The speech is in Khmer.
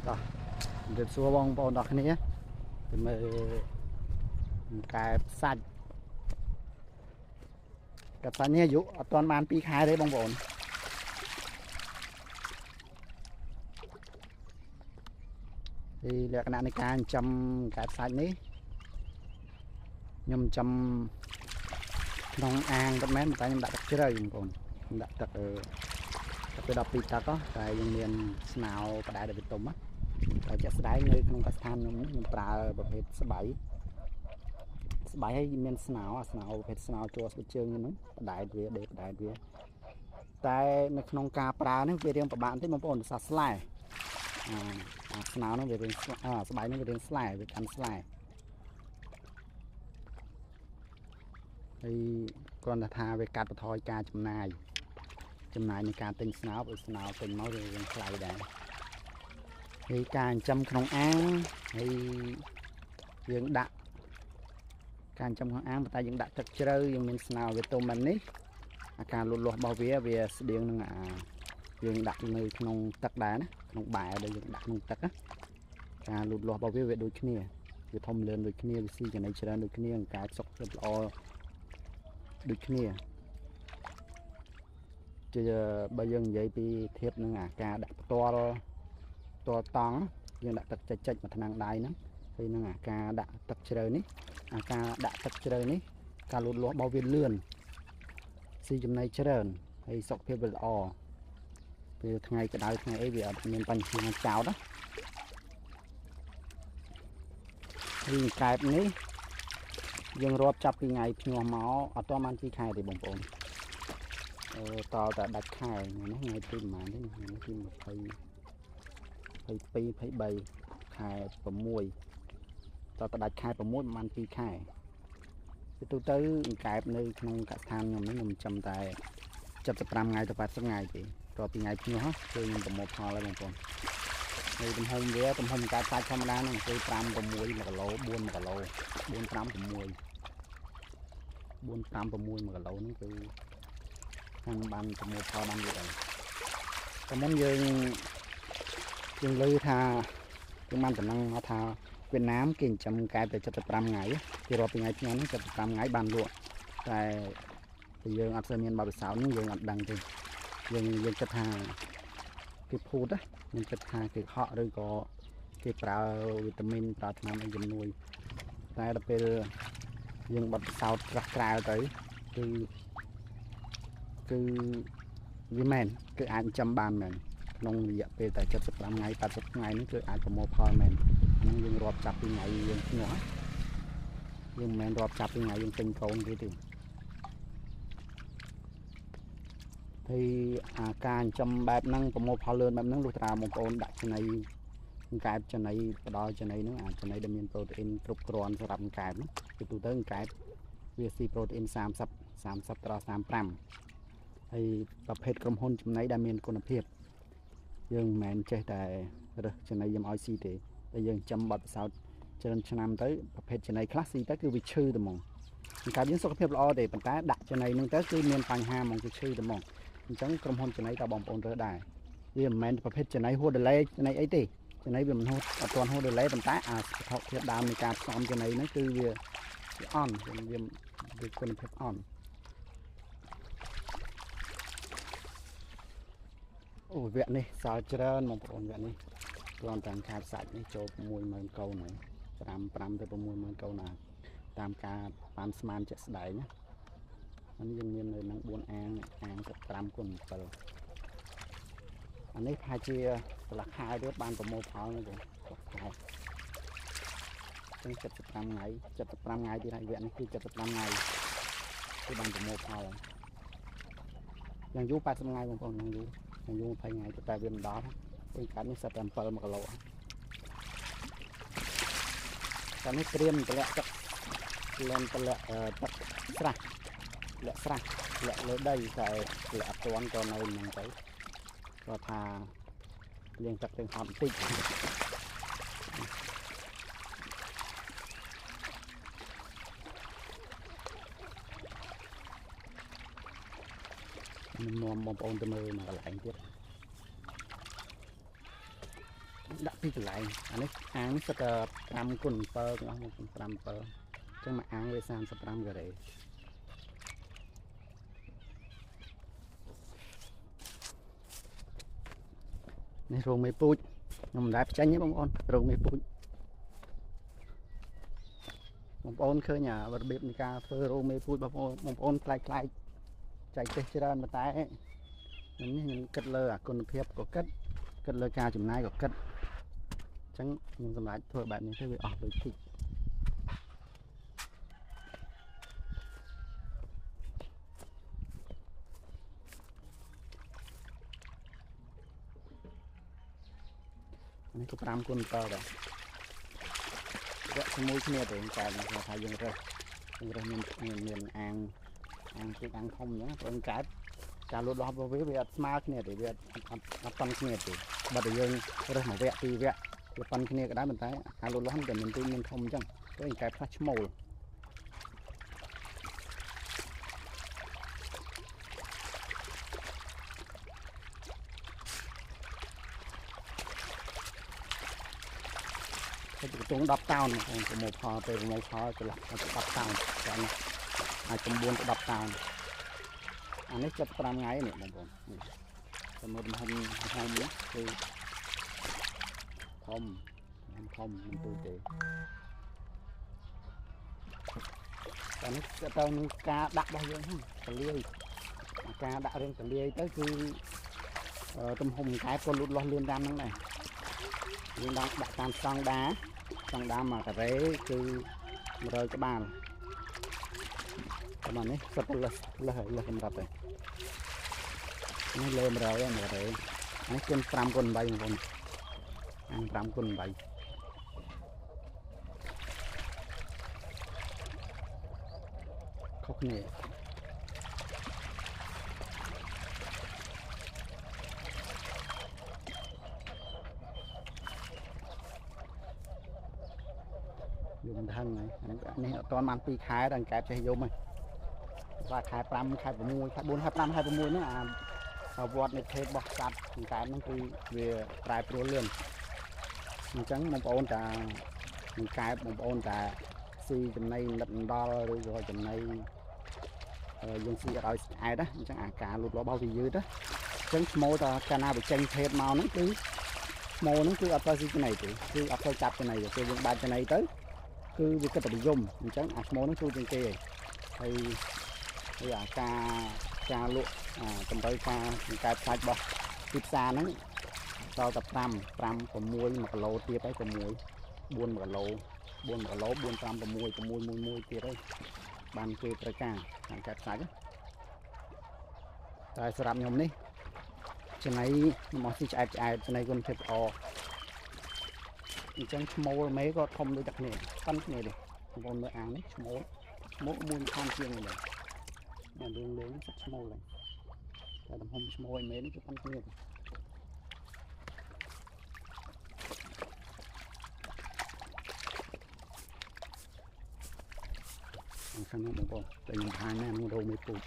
តោះជម្រាបសួរបងប្អូនអរគ្នាទៅមើលកែបសាច់នេះអាយុអត់ទាន់បាន2 ខែទេបងប្អូនពីលក្ខណៈនៃការចិញ្ចឹមកែបសាច់នេះខ្ញុំចិញ្ចឹមក្នុងអាងគាត់មែនតែខ្ញុំដាក់ទឹកជ្រៅបងប្អូនខ្ញុំដាក់ទឹកទៅ12 ទឹកតែយើងមានស្នោបដែដែលវាទុំតែជាក់ស្ដែងនៅក្នុងកសិដ្ឋានខ្ញុំប្រើប្រភេទស្បៃហើយមានស្នោប្រភេទស្នោជ័រស្បែកជើងហ្នឹងបដែតវាដេកបដែតវាតែនៅក្នុងការប្រើនេះវារៀងពិបាកបន្តិចបងប្អូនភាសាស្លែស្នោហ្នឹងវារៀងស្បៃហ្នឹងវារៀងស្លែវាកាន់ស្លែហើយគ្រាន់តែថាវាកាត់បន្ថយការចំណាយនៃការទិញស្នោព្រោះស្នោទិញមកវារៀងថ្លៃដែរហើយការចិញ្ចឹមក្នុងអាងហើយយើងដាក់ការចិញ្ចឹមក្នុងអាងតែយើងដាក់ទឹកជ្រៅយើងមានស្នោវាទុំបែបនេះអាការលូតលាស់របស់វាស្តៀងនឹងយើងដាក់នៅក្នុងទឹកដែរណាក្នុងបែរដែលយើងដាក់ក្នុងទឹកណាការលូតលាស់របស់វាដូចគ្នាវាធំលឿនដូចគ្នាវាស៊ីចំណីច្រើនដូចគ្នាការសុខភាពល្អដូចគ្នាជាបើយើងនិយាយពីធៀបនឹងអាការដាក់ផ្ទាល់តង់យើងដាក់ទឹកចិចមួយថ្នាំងដៃហ្នឹងហើយនឹងអាការដាក់ទឹកជ្រៅនេះការលូតលាស់របស់វាលឿនស៊ីចំណីច្រើនហើយសុខភាពវាល្អពេលថ្ងៃក្តៅថ្ងៃអីវាអត់មានបញ្ហាចោតណាហើយកែបនេះយើងរាប់ចាប់ពីថ្ងៃភ្ញាស់មកអត់ទាន់បាន2 ខែទេបងប្អូនតតែដាច់ខែនេះថ្ងៃទីប្រហែលនេះថ្ងៃទី22 23 ខែ 6តដាច់ខែ 6 ប្រហែល2 ខែទៅកែបនៅក្នុងកសិដ្ឋានខ្ញុំនេះខ្ញុំចំតែ75 ថ្ងៃទៅ80 ថ្ងៃទេតពីថ្ងៃភ្ញាស់គឺខ្ញុំប្រមូលផលហើយបងប្អូននៅទំហំកែបសាច់ធម្មតាហ្នឹងគឺ5 6 1 គីឡូ 4 គីឡូ 4 5 6 1 គីឡូហ្នឹងគឺខាងបានប្រមូលផលបានយូរហើយតែមុនយើងលើថាយើងបានតំណឹងមកថាវៀតណាមគេចិញ្ចឹមកែបតែ75 ថ្ងៃគេរាប់ពីថ្ងៃភ្ញាស់ហ្នឹង75 ថ្ងៃបានលក់តែយើងអត់ស្មានបទពិសោធន៍ហ្នឹងយើងអត់ដឹងទេយើងគិតថាគេភូតណាយើងគិតថាគេហក់ឬក៏គេប្រើវីតាមីនប្រើថ្នាំអីជំនួយតែដល់ពេលយើងបទពិសោធន៍ច្រាស់ក្រៅទៅគឺវាមែនគឺអាចចិញ្ចឹមបានមែនក្នុងរយៈពេលតែ75 ថ្ងៃ80 ថ្ងៃនេះគឺអាចប្រមូលផលមែនហ្នឹងយើងរាប់ចាប់ពីថ្ងៃយើងភ្ញាស់យើងមិនមែនរាប់ចាប់ពីថ្ងៃយើងទិញកូនទេហើយអាការចិញ្ចឹមបែបហ្នឹងប្រមូលផលលឿនបែបហ្នឹងលុះត្រាបងប្អូនដាក់ចំណីកែបចំណីផ្ដល់ចំណីហ្នឹងចំណីដែលមានប្រូតអ៊ីនគ្រប់គ្រាន់សម្រាប់កែបហ្នឹងគឺទូទៅកែបវាស៊ីប្រូតអ៊ីន30 ដល់ 35ហើយប្រភេទក្រុមហ៊ុនចំណីដែលមានគុណភាពយើងមិនមែនចេះតែរើសចំណីយកឲ្យស៊ីទេតែយើងចិញ្ចឹមបទពិសោធន៍ច្រើនឆ្នាំទៅប្រភេទចំណីខ្លះស៊ីទៅគឺវាឈឺតែហ្មងកែបយើងសុខភាពល្អទេប៉ុន្តែដាក់ចំណីហ្នឹងទៅគឺមានបញ្ហាហ្មងគឺឈឺតែហ្មងអញ្ចឹងក្រុមហ៊ុនចំណីតើបងប្អូនរើសដែរវាមិនមែនប្រភេទចំណីហួសដលេចំណីអីទេចំណីវាមិនហួសអត់ទាន់ហួសដលេប៉ុន្តែអាវត្ថុធាតុដើមនៃការផ្សំចំណីហ្នឹងគឺវាអន់វាគុណភាពអន់អូវគ្គនេះសល់ច្រើនបងប្អូនវគ្គនេះគ្រាន់តែខែសាច់នេះចូល 60000 កូនហើយ5 ទៅ 60000 កូនណាតាមការប៉ាន់ស្មានជាក់ស្ដែងណានេះយើងមាននៅនឹង4 អាង15 គុណ 7អានេះប្រហែលជាកន្លះខែទៀតបានប្រមូលផលនេះបងខែចឹង75 ថ្ងៃទៀតហើយវគ្គនេះគឺ75 ថ្ងៃគឺបានប្រមូលផលយ៉ាងយូរ80 ថ្ងៃបងប្អូនយ៉ាងយូរ20 ថ្ងៃតែវាមិនដល់ពេលកាត់នេះសិតតែ7 1 គីឡូតែនេះត្រៀមតម្លាក់ទឹកទឹកស្រះលាក់លើដីតែលាក់អត់ទាន់ក៏នៅនឹងទៅគាត់ថាយើងទឹកទាំងហត់បន្តិចនាំបងប្អូនទៅមើលមកកន្លែងទៀត ដាក់ពីកន្លែងអានេះអាងនេះសិតតែ5គុណ7ទាំងអស់5 7អញ្ចឹងមួយអាងវា35ការ៉េនេះរោងមេពូជខ្ញុំមិនដែលផ្ចាញ់ទេបងប្អូនរោងមេពូជបងប្អូនឃើញរបៀបនៃការធ្វើរោងមេពូជបងប្អូនខ្លាយចែកទេសច្រើនតែខ្ញុំនេះខ្ញុំគិតលើគុណភាពក៏គិតលើការចំណាយក៏គិតអញ្ចឹងខ្ញុំសម្រាប់ធ្វើបែបនេះទៅវាអស់លុយតិចនេះក៏5គុណ7ដែរវគ្គជាមួយគ្នាទៅតែថាយើងរើសមានអាងទីអាងធំអញ្ចឹងព្រោះកើតការលូតលាស់របស់វាអត់ស្មើគ្នាទេវាអត់ប៉ុនគ្នាទេបើតែយើងរើសមួយវគ្គពីរវគ្គវាប៉ុនគ្នាក៏ដែរប៉ុន្តែការលូតលាស់តែមានទូមានធំអញ្ចឹងព្រោះកើតផ្លាស់ឈ្មោលទៅទង10តោនបងប្រមូលផលពេលប្រមូលផលចន្លោះ10តោនចា៎អាច9ទៅ10តោនអានេះ75ថ្ងៃនេះបងប្អូននេះតែមើលទំហំនេះគឺធំមិនទូទេតែនេះទៅនឹងការដាក់របស់យើងហ្នឹងតលាយការដាក់រឿងតលាយទៅគឺទំហំកែក៏លូតលាស់លឿនតាមហ្នឹងដែរយើងដាក់តាមស្តង់ដាមួយការ៉េគឺ100ក្បាលប្រហែលនេះសិតលើសម្រាប់ទេនេះលើ100ហើយ1ការ៉េនេះគុណ5គុណ8បងប្អូនអាន5គុណ8ខុសគ្នាយំថឹងហើយនេះអត់ទាន់បាន2ខែដល់កែបចេះយំហើយថាខែ5ខែ6ខែ4ខែ5ខែ6ហ្នឹងអាវត្តនៃភេទរបស់សត្វកែបហ្នឹងគឺវាប្រែប្រួលលឿនអញ្ចឹងបងប្អូនតាកែបបងប្អូនតាស៊ីចំណីនិតដល់ឬក៏ចំណីយើងស៊ីអត់ឲ្យស្អែតណាអញ្ចឹងអាការលូតលាស់របស់វាយឺតណាអញ្ចឹងឈ្មោលតាកាលណាវាចេញភេទមកហ្នឹងគឺឈ្មោលហ្នឹងគឺអត់ទៅស៊ីចំណីទេគឺអត់ទៅចាប់ចំណីទេពេលយើងបាច់ចំណីទៅគឺវាគិតតែនិយមអញ្ចឹងអាឈ្មោលហ្នឹងជួយជាងគេហើយអាការលក់តម្រូវការបង្កើតសាច់របស់ទីផ្សារហ្នឹងដល់តែ5 6 1គីឡូទៀតហើយ6 4 1គីឡូ4 5 6 6 11ទៀតហើយបានគេត្រូវការបង្កើតសាច់តែសម្រាប់ខ្ញុំនេះចំណីខ្ញុំអត់ស៊ីឆ្អែតចំណីគុណភាពល្អអញ្ចឹងឈ្មោលមេក៏ធំដូចតែគ្នាប៉ុនគ្នាទេបងប្អូនមើលអាងនេះឈ្មោលមួយខំជាងនេះតែរឿងសាច់ឈ្មោលហើយតែទំហំឈ្មោលឯមេនេះគឺប៉ុនគ្នាទេខាងនោះបងប្អូនតែខ្ញុំថាណែក្នុងរោងមេពូជ